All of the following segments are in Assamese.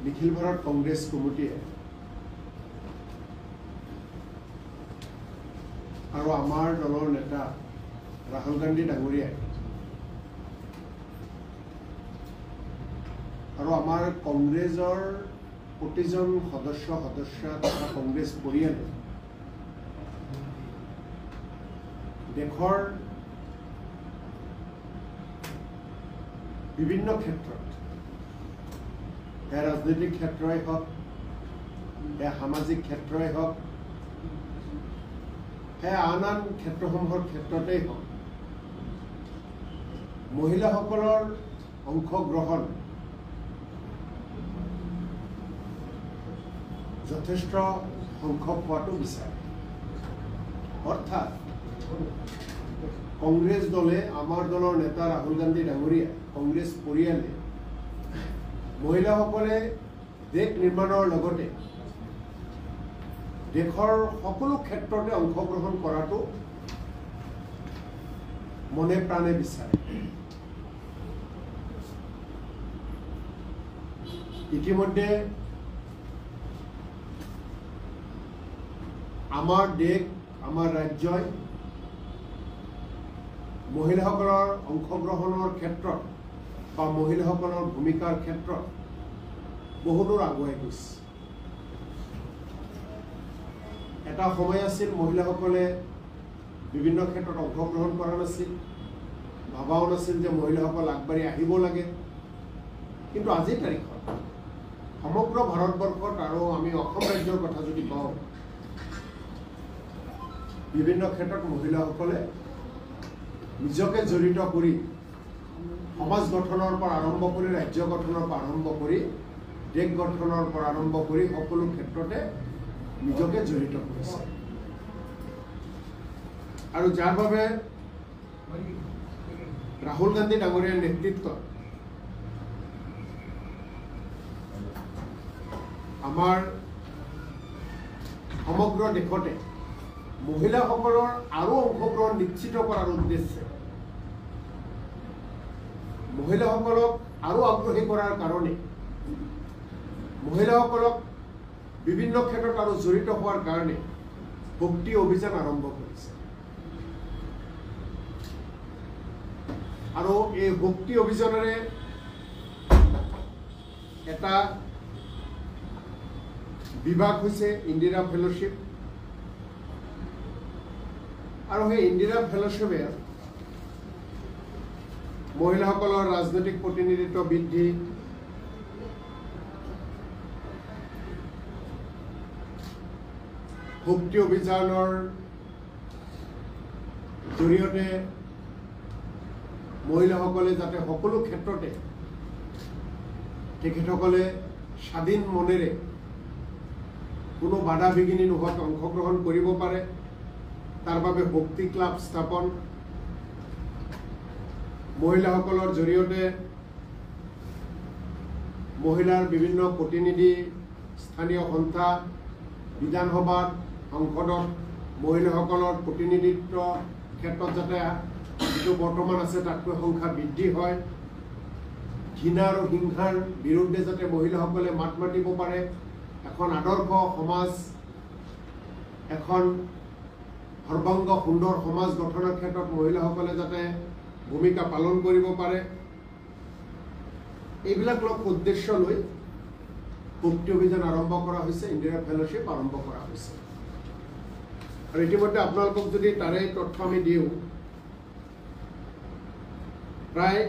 নিখিল ভাৰত কংগ্ৰেছ কমিটিয়ে আৰু আমাৰ দলৰ নেতা ৰাহুল গান্ধী ডাঙৰীয়াই আৰু আমাৰ কংগ্ৰেছৰ প্ৰতিজন সদস্য তথা কংগ্ৰেছ পৰিয়ালে দেশৰ বিভিন্ন ক্ষেত্ৰত ৰাজনৈতিক ক্ষেত্ৰই হওক সামাজিক ক্ষেত্ৰই হওক আন আন ক্ষেত্ৰসমূহৰ ক্ষেত্ৰতেই হওক মহিলাসকলৰ অংশগ্ৰহণ যথেষ্ট সংখ্যক হোৱাটো বিচাৰে অৰ্থাৎ কংগ্ৰেছ দলে আমাৰ দলৰ নেতা ৰাহুল গান্ধী ডাঙৰীয়া কংগ্ৰেছ পৰিয়ালে মহিলাসকলে দেশ নিৰ্মাণৰ লগতে দেশৰ সকলো ক্ষেত্ৰতে অংশগ্ৰহণ কৰাটো মনে প্ৰাণে বিচাৰে ইতিমধ্যে আমাৰ দেশ আমাৰ ৰাজ্যই মহিলাসকলৰ অংশগ্ৰহণৰ ক্ষেত্ৰত বা মহিলাসকলৰ ভূমিকাৰ ক্ষেত্ৰত বহুদূৰ আগুৱাই গৈছে এটা সময় আছিল মহিলাসকলে বিভিন্ন ক্ষেত্ৰত অংশগ্ৰহণ কৰা নাছিল ভাবাও নাছিল যে মহিলাসকল আগবাঢ়ি আহিব লাগে কিন্তু আজিৰ তাৰিখত সমগ্ৰ ভাৰতবৰ্ষত আৰু আমি অসম ৰাজ্যৰ কথা যদি কওঁ বিভিন্ন ক্ষেত্ৰত মহিলাসকলে নিজকে জড়িত কৰি সমাজ গঠনৰ পৰা আৰম্ভ কৰি ৰাজ্য গঠনৰ পৰা আৰম্ভ কৰি দেশ গঠনৰ পৰা আৰম্ভ কৰি সকলো ক্ষেত্ৰতে নিজকে জড়িত কৰিছে আৰু যাৰ বাবে ৰাহুল গান্ধী ডাঙৰীয়াৰ নেতৃত্বত আমাৰ সমগ্ৰ দেশতে মহিলাসকলৰ আৰু অংশগ্ৰহণ নিশ্চিত কৰাৰ উদ্দেশ্যে মহিলাসকলক আৰু আগ্ৰহী কৰাৰ কাৰণে মহিলাসকলক বিভিন্ন ক্ষেত্ৰত আৰু জড়িত হোৱাৰ কাৰণে ভক্তি অভিযান আৰম্ভ কৰিছে আৰু এই ভক্তি অভিযানেৰে এটা বিভাগ হৈছে ইন্দিৰা ফেলোশ্বিপ আৰু সেই ইন্দিৰা ফেলোশ্বিপে মহিলাসকলৰ ৰাজনৈতিক প্ৰতিনিধিত্ব বৃদ্ধি ভক্তি অভিযানৰ জৰিয়তে মহিলাসকলে যাতে সকলো ক্ষেত্ৰতে তেখেতসকলে স্বাধীন মনেৰে কোনো বাধা বিঘিনি নোহোৱাকৈ অংশগ্ৰহণ কৰিব পাৰে তাৰ বাবে ভক্তি ক্লাব স্থাপন মহিলাসকলৰ জৰিয়তে মহিলাৰ বিভিন্ন প্ৰতিনিধি স্থানীয় সন্থা বিধানসভাত সংসদত মহিলাসকলৰ প্ৰতিনিধিত্ব ক্ষেত্ৰত যাতে যিটো বৰ্তমান আছে তাতকৈ সংখ্যা বৃদ্ধি হয় ঘৃণা আৰু হিংসাৰ বিৰুদ্ধে যাতে মহিলাসকলে মাত মাতিব পাৰে এখন আদৰ্শ সমাজ এখন সৰ্বাংগ সুন্দৰ সমাজ গঠনৰ ক্ষেত্ৰত মহিলাসকলে যাতে ভূমিকা পালন কৰিব পাৰে এইবিলাক উদ্দেশ্য লৈ ভক্তি অভিযান আৰম্ভ কৰা হৈছে ইন্দিৰা ফেলোশ্বিপ আৰম্ভ কৰা হৈছে আৰু ইতিমধ্যে আপোনালোকক যদি তাৰে তথ্য আমি দিওঁ প্ৰায়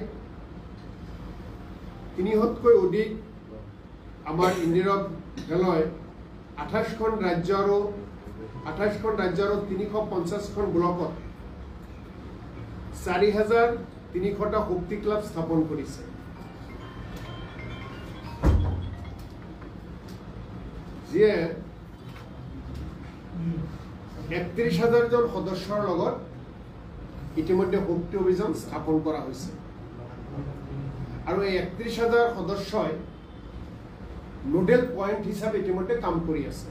৩০০তকৈ অধিক আমাৰ ইন্দিৰা ফেলোই ২৮খন ৰাজ্য আৰু ৩৫০খন ব্লকত ৪,৩০০টা শক্তি ক্লাব স্থাপন কৰিছে যিয়ে ৩১,০০০ জন সদস্যৰ লগত ইতিমধ্যে শক্তি অভিযান স্থাপন কৰা হৈছে আৰু এই ৩১,০০০ সদস্যই নোডেল পয়েন্ট হিচাপে ইতিমধ্যে কাম কৰি আছে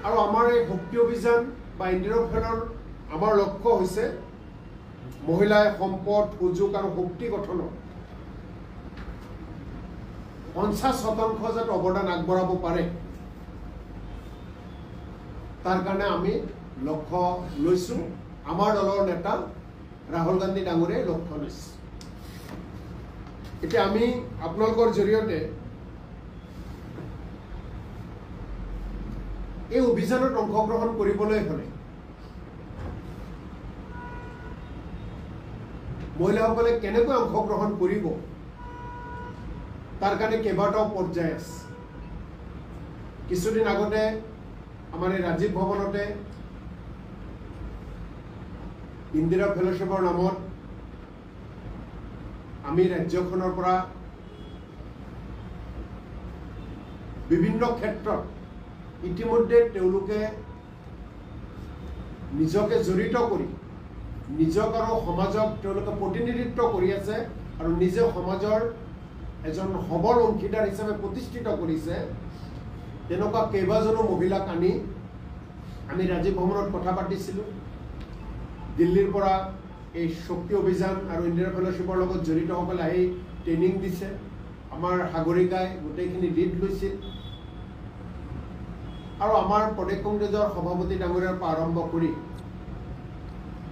আৰু আমাৰ এই ভক্তি অভিযান বা ইন্দিৰা ফেলোৰ আমাৰ লক্ষ্য হৈছে মহিলাৰ সম্পদ সুযোগ আৰু শক্তি গঠনৰ 50% যাতে অৱদান আগবঢ়াব পাৰে তাৰ কাৰণে আমি লক্ষ্য লৈছোঁ। আমাৰ দলৰ নেতা ৰাহুল গান্ধী ডাঙৰীয়াই লক্ষ্য লৈছে। এতিয়া আমি আপোনালোকৰ জৰিয়তে এই অভিযানত অংশগ্ৰহণ কৰিবলৈ হ'লে মহিলাসকলে কেনেকৈ অংশগ্ৰহণ কৰিব তাৰ কাৰণে কেইবাটাও পৰ্যায় আছে। কিছুদিন আগতে আমাৰ এই ৰাজীৱ ভৱনতে ইন্দিৰা ফেলোশ্বিপৰ নামত আমি ৰাজ্যখনৰ পৰা বিভিন্ন ক্ষেত্ৰত ইতিমধ্যে তেওঁলোকে নিজকে জড়িত কৰি নিজক আৰু সমাজক তেওঁলোকে প্ৰতিনিধিত্ব কৰি আছে আৰু নিজে সমাজৰ এজন সবল অংশীদাৰ হিচাপে প্ৰতিষ্ঠিত কৰিছে। তেনেকুৱা কেইবাজনো মহিলাক আনি আমি ৰাজীৱ ভৱনত কথা পাতিছিলোঁ। দিল্লীৰ পৰা এই শক্তি অভিযান আৰু ইন্দিৰা ফেলোশ্বিপৰ লগত জড়িতসকলে আহি ট্ৰেইনিং দিছে। আমাৰ সাগৰিকাই গোটেইখিনি লিড লৈছিল আৰু আমাৰ প্ৰদেশ কংগ্ৰেছৰ সভাপতি ডাঙৰীয়াৰ পৰা আৰম্ভ কৰি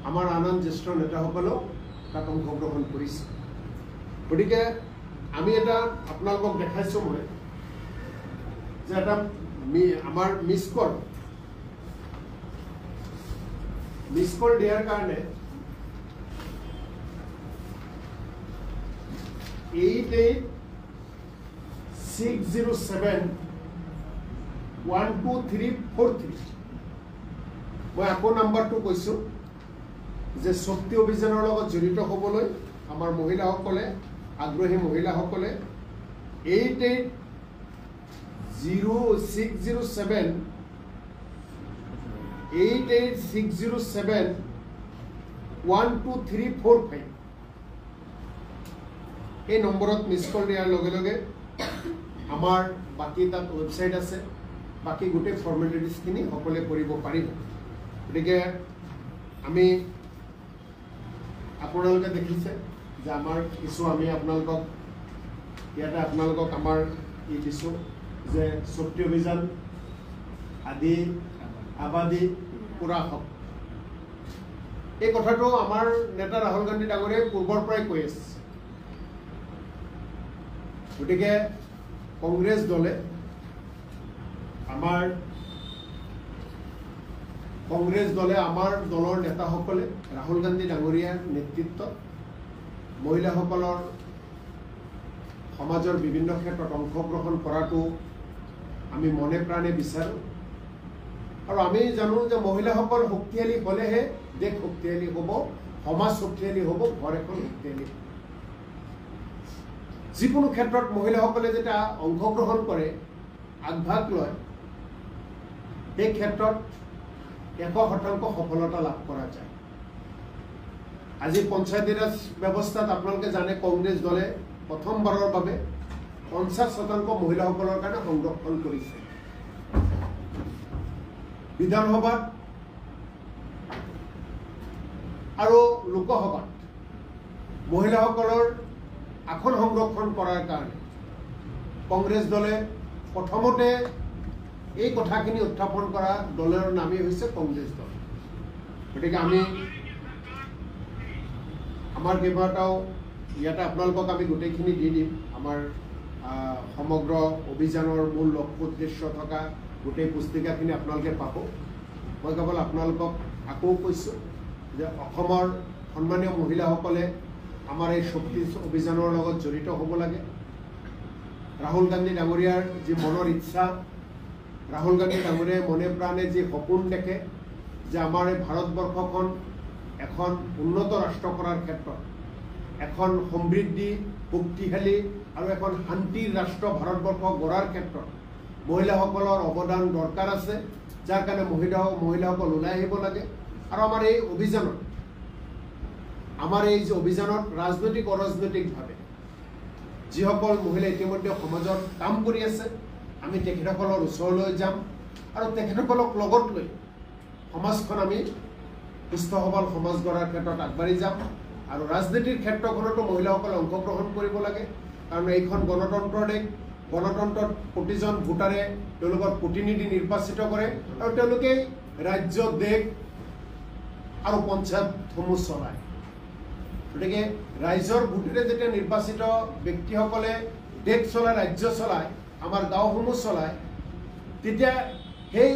আমাৰ আন আন জ্যেষ্ঠ নেতাসকলেও তাত অংশগ্ৰহণ কৰিছে। গতিকে আমি এটা আপোনালোকক দেখাইছোঁ মই যে এটা আমাৰ মিছ কল দিয়াৰ কাৰণে 8860712343 মই আকৌ নাম্বাৰটো কৈছোঁ যে শক্তি অভিযানৰ লগত জড়িত হ'বলৈ আমাৰ মহিলাসকলে আগ্ৰহী মহিলাসকলে 8860712345 এই নম্বৰত মিছ কল দিয়াৰ লগে লগে আমাৰ বাকী তাত ৱেবছাইট আছে, বাকী গোটেই ফৰ্মেলিটিজখিনি সকলোৱে কৰিব পাৰিব। গতিকে আমি আপোনালোকে দেখিছে যে আমাৰ কিছু আমি আপোনালোকক ইয়াতে আপোনালোকক আমাৰ ই দিছোঁ যে শক্তি অভিযান আদি আবাদী পূৰা হওক। এই কথাটো আমাৰ নেতা ৰাহুল গান্ধী ডাঙৰীয়াই পূৰ্বৰ পৰাই কৈ আছে। গতিকে কংগ্ৰেছ দলে আমাৰ দলৰ নেতাসকলে ৰাহুল গান্ধী ডাঙৰীয়াৰ নেতৃত্বত মহিলাসকলৰ সমাজৰ বিভিন্ন ক্ষেত্ৰত অংশগ্ৰহণ কৰাটো আমি মনে প্ৰাণে বিচাৰোঁ। আৰু আমি জানো যে মহিলাসকল শক্তিশালী হ'লেহে দেশ শক্তিশালী হ'ব, সমাজ শক্তিশালী হ'ব, ঘৰ এখন শক্তিশালী হ'ব। যিকোনো ক্ষেত্ৰত মহিলাসকলে যেতিয়া অংশগ্ৰহণ কৰে, আগভাগ লয়, সেই ক্ষেত্ৰত 100% সফলতা লাভ কৰা যায়। আজি পঞ্চায়তী ৰাজ ব্যৱস্থাত আপোনালোকে জানে কংগ্ৰেছ দলে প্ৰথমবাৰৰ বাবে 50% মহিলাসকলৰ কাৰণে সংৰক্ষণ কৰিছে। বিধানসভাত আৰু লোকসভাত মহিলাসকলৰ আসন সংৰক্ষণ কৰাৰ কাৰণে কংগ্ৰেছ দলে প্ৰথমতে এই কথাখিনি উত্থাপন কৰা দলৰ নামেই হৈছে কংগ্ৰেছ দল। গতিকে আমি আমাৰ কেইবাটাও ইয়াতে আপোনালোকক আমি গোটেইখিনি দি দিম। আমাৰ সমগ্ৰ অভিযানৰ মূল লক্ষ্য উদ্দেশ্য থকা গোটেই পুস্তিকাখিনি আপোনালোকে পাব। মই কেৱল আপোনালোকক আকৌ কৈছোঁ যে অসমৰ সন্মানীয় মহিলাসকলে আমাৰ এই শক্তি অভিযানৰ লগত জড়িত হ'ব লাগে। ৰাহুল গান্ধী ডাঙৰীয়াৰ যি মনৰ ইচ্ছা, ৰাহুল গান্ধী ডাঙৰীয়াই মনে প্ৰাণে যি সপোন দেখে যে আমাৰ এই ভাৰতবৰ্ষখন এখন উন্নত ৰাষ্ট্ৰ কৰাৰ ক্ষেত্ৰত, এখন সমৃদ্ধি, শক্তিশালী আৰু এখন শান্তিৰ ৰাষ্ট্ৰ ভাৰতবৰ্ষ গঢ়াৰ ক্ষেত্ৰত মহিলাসকলৰ অৱদান দৰকাৰ আছে, যাৰ কাৰণে মহিলাসকল ওলাই আহিব লাগে। আৰু আমাৰ এই অভিযানত ৰাজনৈতিক অৰাজনৈতিকভাৱে যিসকল মহিলা ইতিমধ্যে সমাজত কাম কৰি আছে, আমি তেখেতসকলৰ ওচৰলৈ যাম আৰু তেখেতসকলক লগত লৈ সমাজখন আমি সুস্থ সবল সমাজ গঢ়াৰ ক্ষেত্ৰত আগবাঢ়ি যাম। আৰু ৰাজনীতিৰ ক্ষেত্ৰখনতো মহিলাসকলে অংশগ্ৰহণ কৰিব লাগে, কাৰণ এইখন গণতন্ত্ৰৰ দেশ, গণতন্ত্ৰত প্ৰতিজন ভোটাৰে তেওঁলোকৰ প্ৰতিনিধি নিৰ্বাচিত কৰে আৰু তেওঁলোকে ৰাজ্য দেশ আৰু পঞ্চায়তসমূহ চলায় গতিকে ৰাইজৰ ভোটেৰে যেতিয়া নিৰ্বাচিত ব্যক্তিসকলে দেশ চলায় ৰাজ্য চলায় আমাৰ গাঁওসমূহ চলায় তেতিয়া সেই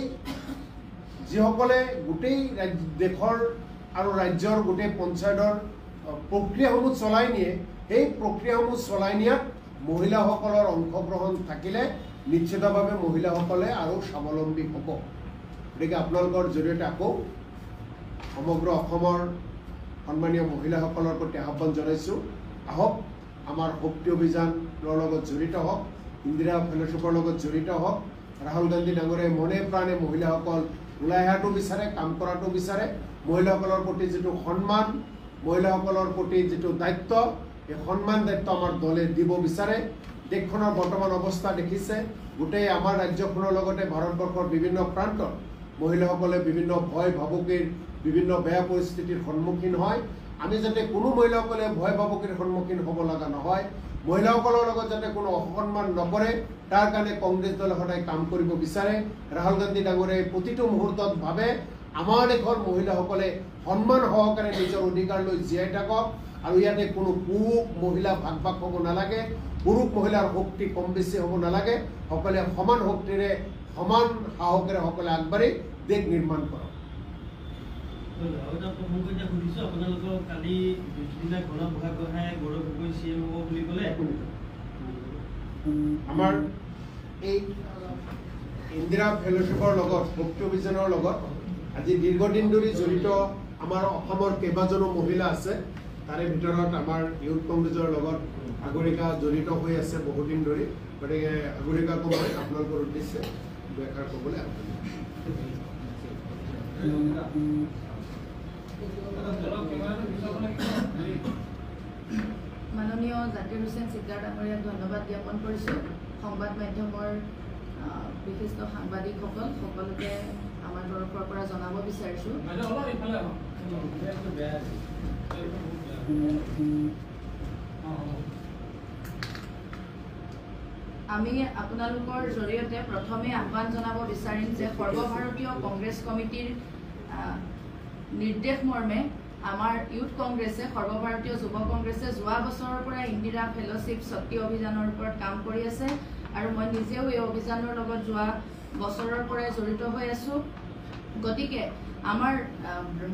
যিসকলে গোটেই দেশৰ আৰু ৰাজ্যৰ গোটেই পঞ্চায়তৰ প্ৰক্ৰিয়াসমূহ চলাই নিয়ে সেই প্ৰক্ৰিয়াসমূহ চলাই নিয়াত মহিলাসকলৰ অংশগ্ৰহণ থাকিলে নিশ্চিতভাৱে মহিলাসকলে আৰু স্বাৱলম্বী হ'ব গতিকে আপোনালোকৰ জৰিয়তে আকৌ সমগ্ৰ অসমৰ সন্মানীয় মহিলাসকলৰ প্ৰতি আহ্বান জনাইছোঁ আহক আমাৰ শক্তি অভিযানৰ লগত জড়িত হওক ইন্দিৰা ফেলোশ্বিপৰ লগত জড়িত হওক ৰাহুল গান্ধী ডাঙৰীয়াই মনে প্ৰাণে মহিলাসকল ওলাই অহাটো বিচাৰে কাম কৰাটো বিচাৰে মহিলাসকলৰ প্ৰতি যিটো সন্মান মহিলাসকলৰ প্ৰতি যিটো দায়িত্ব এই সন্মান দায়িত্ব আমাৰ দলে দিব বিচাৰে দেশখনৰ বৰ্তমান অৱস্থা দেখিছে গোটেই আমাৰ ৰাজ্যখনৰ লগতে ভাৰতবৰ্ষৰ বিভিন্ন প্ৰান্তত মহিলাসকলে বিভিন্ন ভয় ভাবুকিৰ বিভিন্ন বেয়া পৰিস্থিতিৰ সন্মুখীন হয় আমি যাতে কোনো মহিলাসকলে ভয় ভাবুকিৰ সন্মুখীন হ'ব লগা নহয় মহিলাসকলৰ লগত যাতে কোনো অসন্মান নকৰে তাৰ কাৰণে কংগ্ৰেছ দলে সদায় কাম কৰিব বিচাৰে ৰাহুল গান্ধী ডাঙৰীয়াই প্ৰতিটো মুহূৰ্তত ভাবে আমাৰ দেশৰ মহিলাসকলে সন্মান সহকাৰে নিজৰ অধিকাৰ লৈ জীয়াই থাকক আৰু ইয়াতে কোনো পুৰুষ মহিলা ভাগ ভাগ হ'ব নালাগে পুৰুষ মহিলাৰ শক্তি কম বেছি হ'ব নালাগে সকলে সমান শক্তিৰে সমান সাহসেৰে সকলে আগবাঢ়ি দেশ নিৰ্মাণ কৰক আমাৰ এই ইন্দিৰা ফেলোশ্বিপৰ লগত শক্তি অভিযানৰ লগত আজি দীৰ্ঘদিন ধৰি জড়িত আমাৰ অসমৰ কেইবাজনো মহিলা আছে তাৰে ভিতৰত আমাৰ ইউথ কংগ্ৰেছৰ লগত আগৰিকা জড়িত হৈ আছে বহুদিন ধৰি গতিকে আগৰিকাকো মই আপোনালোকৰ উদ্দেশ্যে ব্যাখ্যা কৰিবলৈ মাননীয় জাকিৰ হুছেইন সিকদাৰ ডাঙৰীয়াক ধন্যবাদ জ্ঞাপন কৰিছোঁ সংবাদ মাধ্যমৰ বিশিষ্ট সাংবাদিকসকল সকলোকে আমাৰ তৰফৰ পৰা জনাব বিচাৰিছোঁ আমি আপোনালোকৰ জৰিয়তে প্ৰথমে আহ্বান জনাব বিচাৰিম যে সৰ্বভাৰতীয় কংগ্ৰেছ কমিটিৰ নিৰ্দেশ মৰ্মে আমাৰ ইউথ কংগ্ৰেছে সৰ্বভাৰতীয় যুৱ কংগ্ৰেছে যোৱা বছৰৰ পৰা ইন্দিৰা ফেলোশ্বিপ শক্তি অভিযানৰ ওপৰত কাম কৰি আছে আৰু মই নিজেও এই অভিযানৰ লগত যোৱা বছৰৰ পৰাই জড়িত হৈ আছোঁ গতিকে আমাৰ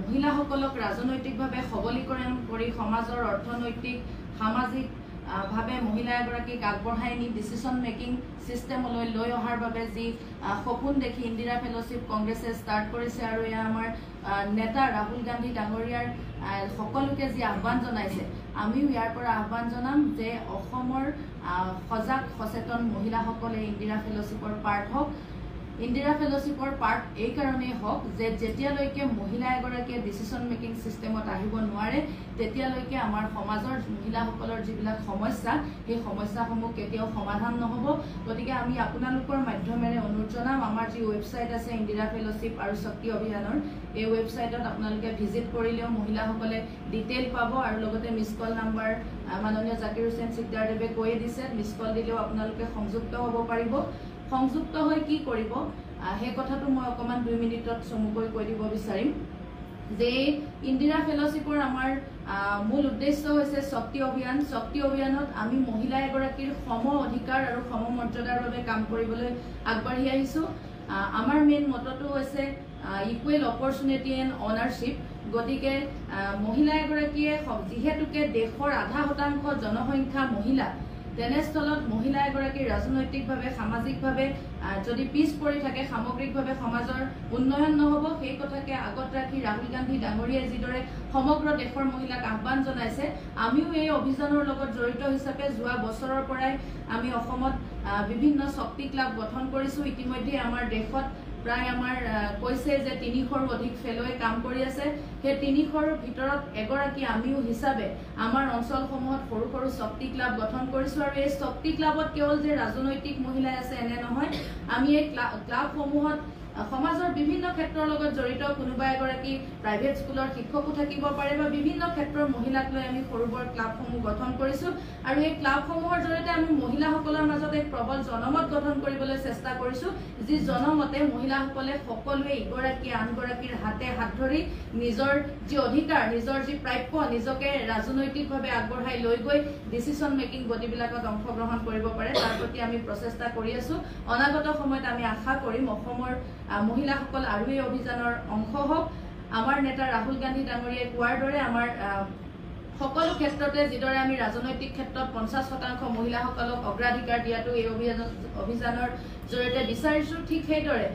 মহিলাসকলক ৰাজনৈতিকভাৱে সবলীকৰণ কৰি সমাজৰ অৰ্থনৈতিক সামাজিক ভাৱে মহিলা এগৰাকীক আগবঢ়াই নি ডিচিশ্যন মেকিং সিস্টেমলৈ লৈ অহাৰ বাবে যি সপোন দেখি ইন্দিৰা ফেলোশ্বিপ কংগ্ৰেছে ষ্টাৰ্ট কৰিছে আৰু এয়া আমাৰ নেতা ৰাহুল গান্ধী ডাঙৰীয়াৰ সকলোকে যি আহ্বান জনাইছে আমিও ইয়াৰ পৰা আহ্বান জনাম যে অসমৰ সজাগ সচেতন মহিলাসকলে ইন্দিৰা ফেলোশ্বিপৰ পাৰ্ট হওক ইন্দিৰা ফেলোশ্বিপৰ পাৰ্ট এই কাৰণেই হওক যে যেতিয়ালৈকে মহিলা এগৰাকীয়ে ডিচিশ্যন মেকিং সিস্টেমত আহিব নোৱাৰে তেতিয়ালৈকে আমাৰ সমাজৰ মহিলাসকলৰ যিবিলাক সমস্যা সেই সমস্যাসমূহ কেতিয়াও সমাধান নহ'ব গতিকে আমি আপোনালোকৰ মাধ্যমেৰে অনুৰোধ জনাম আমাৰ যি ৱেবছাইট আছে ইন্দিৰা ফেলোশ্বিপ আৰু শক্তি অভিযানৰ এই ৱেবছাইটত আপোনালোকে ভিজিট কৰিলেও মহিলাসকলে ডিটেইল পাব আৰু লগতে মিছ কল নাম্বাৰ মাননীয় জাকিৰ হুছেইন সিকদাৰদেৱে কৈয়ে দিছে মিছ কল দিলেও আপোনালোকে সংযুক্ত হ'ব পাৰিব সংযুক্ত হৈ কি কৰিব সেই কথাটো মই অকমান 2 মিনিটত চমুকৈ কৈ দিব বিচাৰিম যে ইন্দিৰা ফেলোশ্বিপৰ আমাৰ মূল উদ্দেশ্য হৈছে শক্তি অভিযানত আমি মহিলা এগৰাকীৰ সম অধিকাৰ আৰু সম মৰ্যাদাৰ বাবে কাম কৰিবলৈ আগবাঢ়ি আহিছোঁ আমাৰ মেইন মটটো হৈছে ইকুৱেল অপৰচুনিটি এণ্ড অনাৰশ্বিপ গতিকে মহিলা এগৰাকীয়ে যিহেতুকে দেশৰ 0.5% জনসংখ্যা মহিলা তেনেস্থলত মহিলা এগৰাকী ৰাজনৈতিকভাৱে সামাজিকভাৱে যদি পিছ পৰি থাকে সামগ্ৰিকভাৱে সমাজৰ উন্নয়ন নহ'ব সেই কথাকে আগত ৰাখি ৰাহুল গান্ধী ডাঙৰীয়াই যিদৰে সমগ্ৰ দেশৰ মহিলাক আহ্বান জনাইছে আমিও এই অভিযানৰ লগত জড়িত হিচাপে যোৱা বছৰৰ পৰাই আমি অসমত বিভিন্ন শক্তি ক্লাব গঠন কৰিছোঁ ইতিমধ্যে আমাৰ দেশত প্ৰায় আমাৰ কৈছে যে 300ৰো অধিক ফেলোৱে কাম কৰি আছে সেই 300ৰ ভিতৰত এগৰাকী আমিও হিচাপে আমাৰ অঞ্চলসমূহত সৰু সৰু শক্তি ক্লাব গঠন কৰিছোঁ আৰু এই শক্তি ক্লাবত কেৱল যে ৰাজনৈতিক মহিলা আছে এনে নহয় আমি এই ক্লাবসমূহত সমাজৰ বিভিন্ন ক্ষেত্ৰৰ লগত জড়িত কোনোবা এগৰাকী প্ৰাইভেট স্কুলৰ শিক্ষকো থাকিব পাৰে বা বিভিন্ন ক্ষেত্ৰৰ মহিলাক লৈ আমি সৰু বৰ ক্লাবসমূহ গঠন কৰিছোঁ আৰু এই ক্লাবসমূহৰ জৰিয়তে আমি মহিলাসকলৰ মাজত এক প্ৰবল জনমত গঠন কৰিবলৈ চেষ্টা কৰিছোঁ যি জনমতে মহিলাসকলে সকলোৱে ইগৰাকী আনগৰাকীৰ হাতে হাত ধৰি নিজৰ যি অধিকাৰ নিজৰ যি প্ৰাপ্য নিজকে ৰাজনৈতিকভাৱে আগবঢ়াই লৈ গৈ ডিচিছন মেকিং বডিবিলাকত অংশগ্ৰহণ কৰিব পাৰে তাৰ প্ৰতি আমি প্ৰচেষ্টা কৰি আছোঁ অনাগত সময়ত আমি আশা কৰিম অসমৰ মহিলাসকল আৰু এই অভিযানৰ অংশ হওক আমাৰ নেতা ৰাহুল গান্ধী ডাঙৰীয়াই কোৱাৰ দৰে আমাৰ সকলো ক্ষেত্ৰতে যিদৰে আমি ৰাজনৈতিক ক্ষেত্ৰত 50% মহিলাসকলক অগ্ৰাধিকাৰ দিয়াটো এই অভিযানৰ জৰিয়তে বিচাৰিছোঁ ঠিক সেইদৰে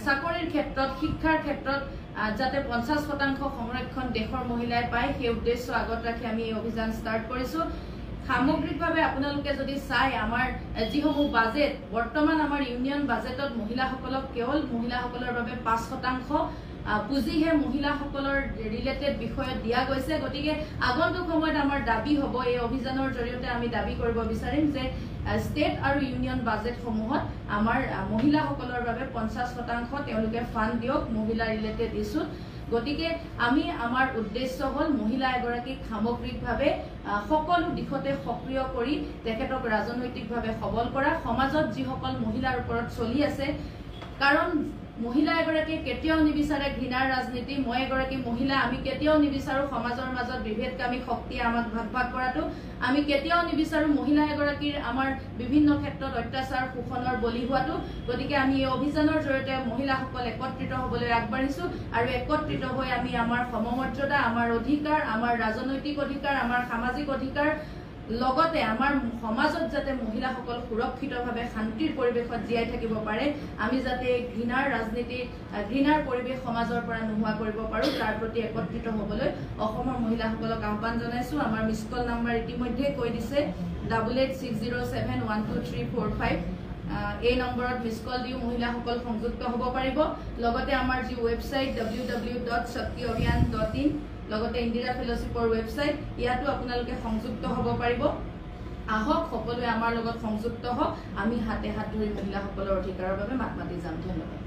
চাকৰিৰ ক্ষেত্ৰত শিক্ষাৰ ক্ষেত্ৰত যাতে 50% সংৰক্ষণ দেশৰ মহিলাই পায় সেই উদ্দেশ্য আগত ৰাখি আমি এই অভিযান ষ্টাৰ্ট কৰিছোঁ সামগ্ৰিকভাৱে আপোনালোকে যদি চাই আমাৰ যিসমূহ বাজেট বৰ্তমান আমাৰ ইউনিয়ন বাজেটত মহিলাসকলক কেৱল মহিলাসকলৰ বাবে 5% পুঁজিহে মহিলাসকলৰ ৰিলেটেড বিষয়ত দিয়া গৈছে গতিকে আগন্তুক সময়ত আমাৰ দাবী হ'ব এই অভিযানৰ জৰিয়তে আমি দাবী কৰিব বিচাৰিম যে ষ্টেট আৰু ইউনিয়ন বাজেটসমূহত আমাৰ মহিলাসকলৰ বাবে 50% তেওঁলোকে ফাণ্ড দিয়ক মহিলা ৰিলেটেড ইছ্যুত গতিকে আমি আমাৰ উদ্দেশ্য হ'ল মহিলা এগৰাকীক সামগ্ৰিকভাৱে সকলো দিশতে সক্ৰিয় কৰি তেখেতক ৰাজনৈতিকভাৱে সবল কৰা সমাজত যিসকল মহিলাৰ ওপৰত চলি আছে কাৰণ মহিলা এগৰাকী কেতিয়াও নিবিচাৰে ঘৃণাৰ ৰাজনীতি মই এগৰাকী মহিলা আমি কেতিয়াও নিবিচাৰো সমাজৰ মাজত বিভেদকামী শক্তি আমাক ভাগ ভাগ কৰাটো আমি কেতিয়াও নিবিচাৰো মহিলা এগৰাকীৰ আমাৰ বিভিন্ন ক্ষেত্ৰত অত্যাচাৰ শোষণৰ বলি হোৱাটো গতিকে আমি এই অভিযানৰ জৰিয়তে মহিলাসকল একত্ৰিত হ'বলৈ আগবাঢ়িছো আৰু একত্ৰিত হৈ আমি আমাৰ সমমৰ্যাদা আমাৰ অধিকাৰ আমাৰ ৰাজনৈতিক অধিকাৰ আমাৰ সামাজিক অধিকাৰ লগতে আমাৰ সমাজত যাতে মহিলাসকল সুৰক্ষিতভাৱে শান্তিৰ পৰিৱেশত জীয়াই থাকিব পাৰে আমি যাতে ঘৃণাৰ ৰাজনীতি ঘৃণাৰ পৰিৱেশ সমাজৰ পৰা নোহোৱা কৰিব পাৰোঁ তাৰ প্ৰতি একত্ৰিত হ'বলৈ অসমৰ মহিলাসকলক আহ্বান জনাইছোঁ আমাৰ মিছ কল নাম্বাৰ ইতিমধ্যে কৈ দিছে 8860712345 এই নম্বৰত মিছ কল দিও মহিলাসকল সংযুক্ত হ'ব পাৰিব লগতে আমাৰ যি ৱেবছাইট www.shaktiabhiyan.in লগতে ইন্দিৰা ফেলোশ্বিপৰ ৱেবছাইট ইয়াতো আপোনালোকে সংযুক্ত হ'ব পাৰিব আহক সকলোৱে আমাৰ লগত সংযুক্ত হওক আমি হাতে হাত ধৰি মহিলাসকলৰ অধিকাৰৰ বাবে মাত মাতি যাম ধন্যবাদ